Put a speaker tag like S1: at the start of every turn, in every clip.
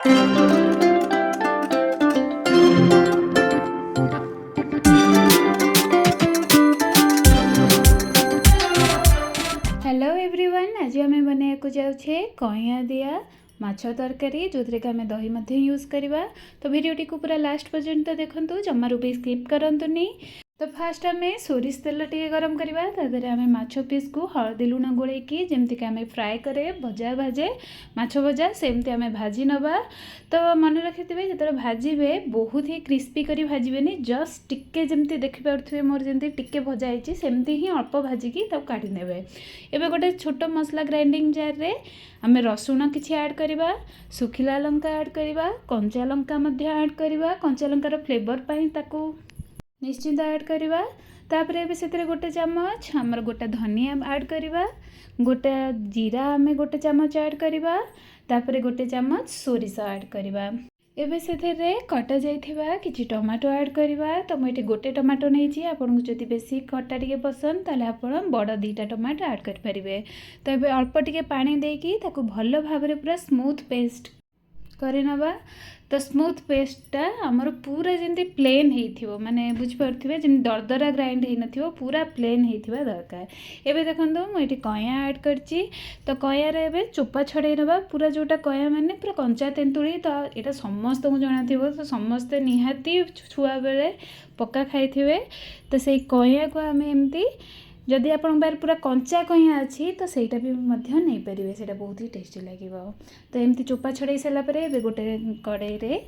S1: Hello everyone, आज आम बनाया जाऊे कइया दिया माछ तरकारी जो थी आम दही यूज करवा। तो वीडियोटी को पूरा लास्ट पर्यंत देखूँ, जमारू भी स्किप करंतुनी। तो फास्ट आम सोरिष तेल टे गरम करवा, तादेह आम माछ पीस को हलदी लुण गोलैकी जमती आम फ्राए करे भजा भाजे माछ भजा सेमती आम भाजी नवा। तो मन रखि जो भाजबे बहुत ही क्रिस्पी करी भाजबेनी, जस्ट टिके जमती देखिपे मोर जमी टिके भजा होती सेमती ही अल्प भाजिकी काढ़ी नेबे। एबे गोटे छोट मसला ग्राइंडिंग जार रे आम रसुण किछि ऐड करवा, सुखिला लंका ऐड करवा, कंचा लंका ऐड करवा, कंचा लंकार फ्लेवर पाई ताकू निश्चिंत ऐड करवा। तापरे एबे सेतरे गोटे चम्मच आमर गोटा धनिया ऐड करवा, गोटा जीरा आम गोटे चम्मच ऐड करवा, तापरे गोटे चम्मच सोरिष ऐड करवा। एबे सेथेरे कटा जाइथिबा किछि टमाटो ऐड करवा। तो मुझे गोटे टमाटो नहीं, आपको जदि बेसी खट्टा टिके पसंद ताले आपण बड़ 2टा टमाटो ऐड कर परिबे। तो एबे अल्प टिके पानी देकी ताकू भल भाबरे पूरा स्मूथ पेस्ट करनवा। तो स्मूथ पेस्टा आमर पूरा जमी प्लेन हो माने बुझिपारे जमी दरदरा ग्राइंड हो न पूरा प्लेन होता दरकार। एबे देखो मुझे कइया ऐड करची। तो कइयार एबे चोपा छड़े नवा, पूरा जोटा कइया माने पूरा कंचा तेंतुली। तो यहाँ समस्त को जना थी, तो समस्ते निहाती छुआ बेले पक्का खाई। तो से कइया को आम एमती जदि आप पूरा कंचा कइया अच्छी तो सहीटा भी नहीं पारे, से बहुत ही टेस्टी लगे। तो एमती चोपा छड़े सारापर ए गोटे कड़ाई रे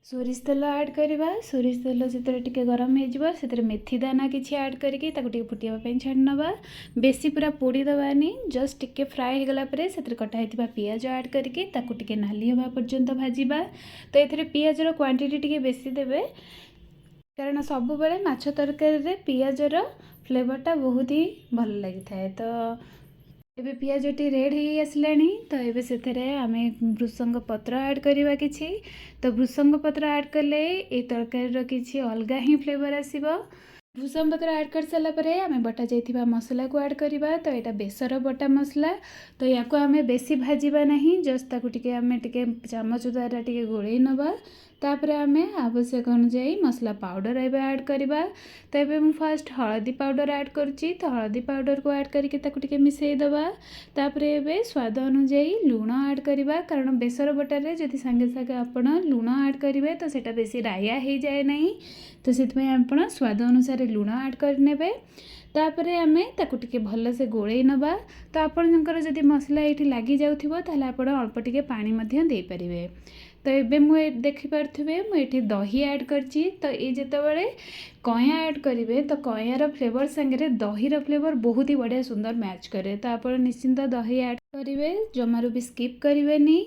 S1: सोरिष तेल ऐड करवा। सोरिष तेल से गरम हो मेथी दाना किसी ऐड करके फुटापी छाड़ी नवा। बेसी पूरा पोड़ी दबानी, जस्ट टिके फ्राए हो गला से कटा पियाज ऐड करके नाली हवा पर्यंत भाजवा। तो ये पियाजर क्वांटिटी टिके बेसी देवे, कारण सब बेले माछ तरकारी रे पियाजर फ्लेवरटा बहुत ही भल लगी थाए। तो एबे पियाजटी रेड हो आसलानी। तो एबे सेथरे आमे भृसंग पत्र ऐड करवा किछि। तो भृसंग पत्र ऐड कले ए तरकारी किछि अलगा ही फ्लेवर आसीबो। भृसंग पत्र ऐड कर सारा परे आमे बटा जाइथिबा मसला को ऐड करवा। तो यहाँ बेसर बटा मसला, तो या को आमे बेसी भाजीबा नहीं, जस्ट ताकू टिके आमे टिके चामच द्वारा टिके गोळेई नबा। तापर आमे आवश्यक अनुसार मसला पाउडर एबे ऐड करवा। तो एबे मु फर्स्ट हळदी पाउडर ऐड करची। तो हळदी पाउडर को ऐड करके ताकू टिके मिसई दबा। तापर एबे स्वाद अनुसार लूण ऐड करवा, कारण बेसर बटारे जदि सांगे सांगे आपण लूण ऐड करेंगे तो सेटा बेसी राया हो जाए नहीं। तो सेतपई आपण स्वाद अनुसार लूण ऐड करनेबे। तापर आमे ताकू टिके भल से गोळेई नबा। तो आपणकर जदि मसला ये लगी जाउथिबो ताले आपण अल्प टिके पानी मध्य दे परिबे। तो एबे मु देखिपारे मुझे दही ऐड करची। तो ये जितेबाला कइया ऐड करेंगे तो कइयार फ्लेवर सांगे दहीर फ्लेवर बहुत ही बढ़िया सुंदर मैच करे। तो आप निश्चिंत दही ऐड करेंगे, जमारू भी स्किप करेंगे।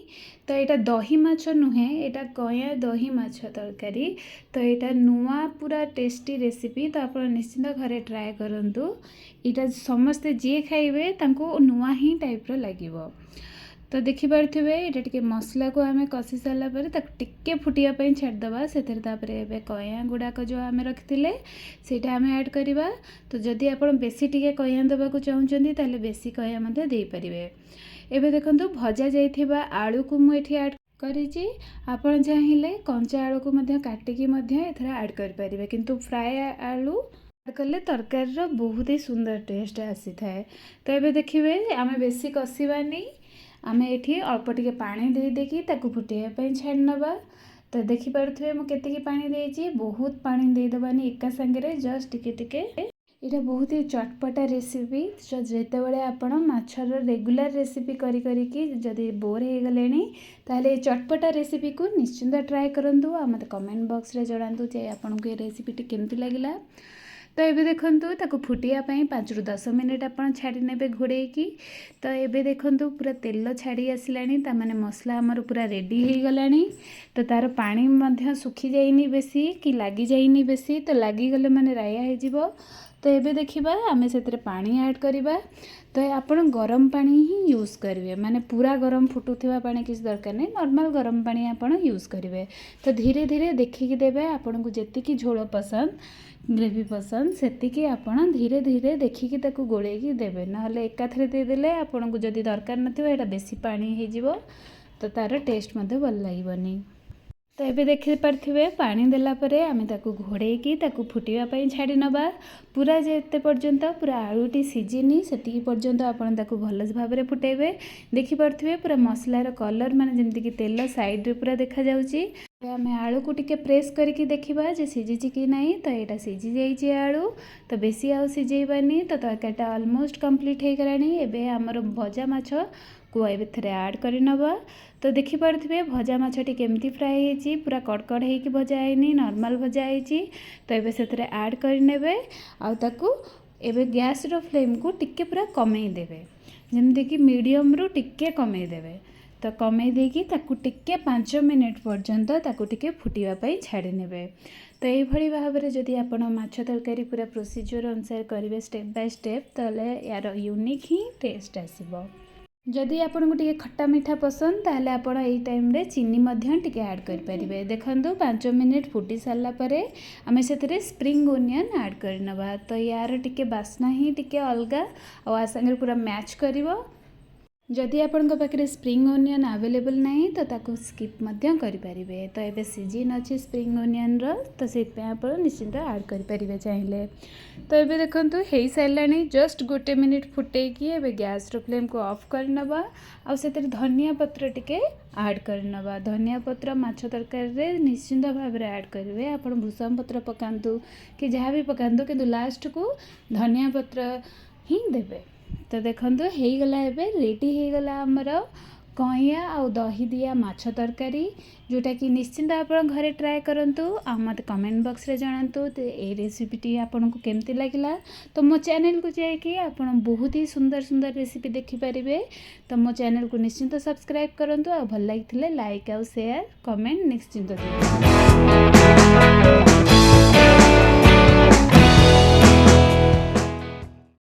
S1: तो यहाँ दही माछ नुहे, यहाँ कइया दही माछ तरकारी। तो यहाँ नुआ पूरा टेस्टी रेसिपी। तो आप निश्चिंत घरे ट्राए करूँ, यहाँ समस्ते जी खाइबे तांको नुआ ही टाइप लगे। तो देखिपारे ये टिके मसला को आम कषि सारा टिके फुटापी छाड़दे से कइया गुड़ाक जो आम रखी से आम ऐड करवा। तो जदि आप बेसी टिके कइया देवाक चाहते ताले बेसी कइया दे पारे। एबे देखो भजा जाइथिबा आलू को मुझे ऐड करिछि। आपण चाहिए कंचा आलू को काटिकी एथरा ऐड कर पारिबे, किंतु फ्राए आलू ऐड कले तरकारी बहुत ही सुंदर टेस्ट आसी थाए। तो एबे देखिए आम बेसी कषिबानी, आम ये अल्प टिके पानी दे देकी ताकू फुटापी छाड़ी नवा। तो देखिपारे मुझे पानी देची, बहुत पानी देदेबानी एका सांगे, जस्ट टिके टिके। यहाँ बहुत ही चटपटा रेसिपी। जो जितेबाला आपण माछर रेगुलर रेसिपी करी करिकी जदि बोर हो गले ताले चटपटा रेसिपी को निश्चिंत ट्राए करूँ। आ मत कमेंट बॉक्स रे जणातु जे आपको ये रेसिपीटी केमती लगिला। तो ये देखु ताको फुटापी 5 ରୁ 10 मिनिट आप छाड़ी ने घोड़ेकी। तो ये देखु पूरा तेल छाड़ी आसलानी, ताने मसला आमर पूरा रेडी हो गला। तो तार पानी सुखी जाइनी बेसी कि लगी जाइनी बेसी, तो लगिगले माने राया हो। तो ये देखा आम से पानी ऐड करवा। तो आप गरम पानी ही यूज करेंगे, माने पूरा गरम फुटुवा पानी किसी दरकार नहीं, नॉर्मल गरम पानी आप यूज करेंगे। तो धीरे धीरे देखिकी देवे, आपन को जेतिकी झोल पसंद ग्रेवी पसंद सेतिकी आपण धीरे धीरे देखिकी ताकू गोळेकी देवे, नहले एकाथरे देदेले आपन को जदि दरकार नथिबो एटा बेसी पानी हो जिवो। तो तार टेस्ट मध्य भल लगे। तो ये देखिपे पानी देला परे आमे ताकू घोड़ेकी ताकू फुटापी छाड़ी नवा। पूरा जेते पर्यंत पूरा आलूटी सिझिनी सेतिकी पर्यंत आपण ताकू भल भाव में फुटेबे। देखिपे पूरा मसलार कलर माने जमती तेल साइड रे पूरा देखा जाउची। आमे आलू को टिके प्रेस करके देखिबा जे सिझिची कि नहीं। तो यहाँ सिझी जाइए आलू, तो बेसी आउ सिझेबानी। तो तरकारीटा ऑलमोस्ट कंप्लीट हो गलानी। एबे हमर भजा माछ को एबे ऐड कर नवा। तो देखिपे भजा माछटी केमती फ्राए होती पूरा कड़कड़ होगी भजा है नॉर्मल भजा होती। तो ये से ऐड करने आउ एबे गैस रो फ्लेम को टिके पूरा कमई देवे जमती कि मीडियम रू टिके कमई देवे। तो कमई देकी ताकू टिके 5 मिनिट पर्यंत ताकू टिके फुटापी छाड़ी नेबे। तो ये भाव में जदि आप माछ तरकारी पूरा प्रोसीजर अनुसार करेंगे स्टेप बाय स्टेप तो यार यूनिक ही टेस्ट आसब। जदि आपको टे खट्टा मीठा पसंद ताहले आपण एई टाइम रे चीनी मध्य टिके ऐड कर परिबे। देखंतु 5 मिनिट फुटी सारला परे आमे सेतरे स्प्रिंग ओनियन ऐड करनबा। तो यार टिके बास्ना ही टिके अलगा आ संगे पूरा मैच करिवो। जदि आपण पाखे स्प्रिंग ओनियन अवेलेबल नहीं तो ताकू स्किप मध्य करें। तो ये सीजन अच्छी स्प्रिंग ओनियन तो से आप निश्चिंत ऐड करें चाहिए। तो ये देखो हो सारे जस्ट 1 मिनिट फुटेकी एबे गैस रो फ्लेम को ऑफ करनबा। आ से धनिया पत्र टिके ऐड करनबा। धनिया पत्र माछ तरकारी रे निश्चिंत भाव में ऐड करेंगे। आप भूसम पत्र पकातु कि जहाँ भी पकातु कि लास्ट को धनिया पत्र ही देवे। तो देखंतु हो गला एबे रेडी हो गला हमर कइया आ दही दिया माछ तरकारी जोटा कि निश्चिंत आप घरे ट्राए करंतु आ मत कमेंट बॉक्स रे जणांतु। तो ए रेसिपीटी आपको केमती लगिला तो मो चैनल को जाइए आप बहुत ही सुंदर सुंदर रेसिपी देखिपारे। तो मो चैनल को निश्चिंत सब्सक्राइब करंतु आ भल लगी लाइक आ शेयर कमेंट निश्चिंत।